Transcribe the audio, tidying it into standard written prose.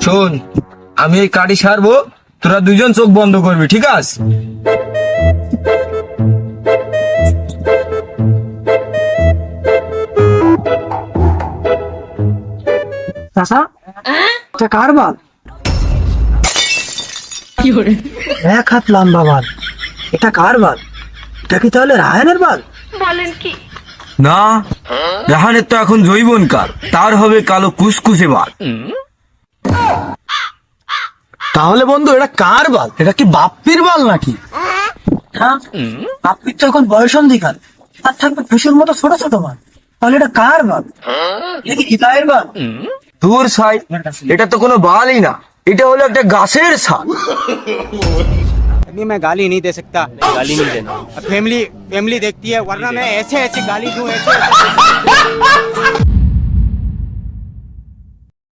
শোন, আমি এই কাটি সারবো, তোরা দুজন চোখ বন্ধ করবি, ঠিক আছে? চাচা, এটা কার বাল? এক হাত লম্বা বাল, এটা কার বাল? এটা কি তাহলে রায়ানের বাল? না, রাহানের তো এখন জৈবন কাল, তার হবে কালো কুসকুসে বাল। তাহলে বন্ধু এটা কার বাল? এটা কি বাপ্পির বাল নাকি? হ্যাঁ, বাপ্পির তো এখন বয়সন্ধিকাল, আর থাকবে ফুসুর মতো ছোট ছোট বাল। তাহলে এটা কার বাল? এটা কি হিতায়ের বাল? তোর সাই, এটা তো কোনো বালই না, এটা হলো একটা গাছের ছাল। अभी मैं गाली नहीं दे सकता। गाली नहीं देना। फैमिली फैमिली देखती है, वरना मैं ऐसे ऐसे गाली दूं, ऐसे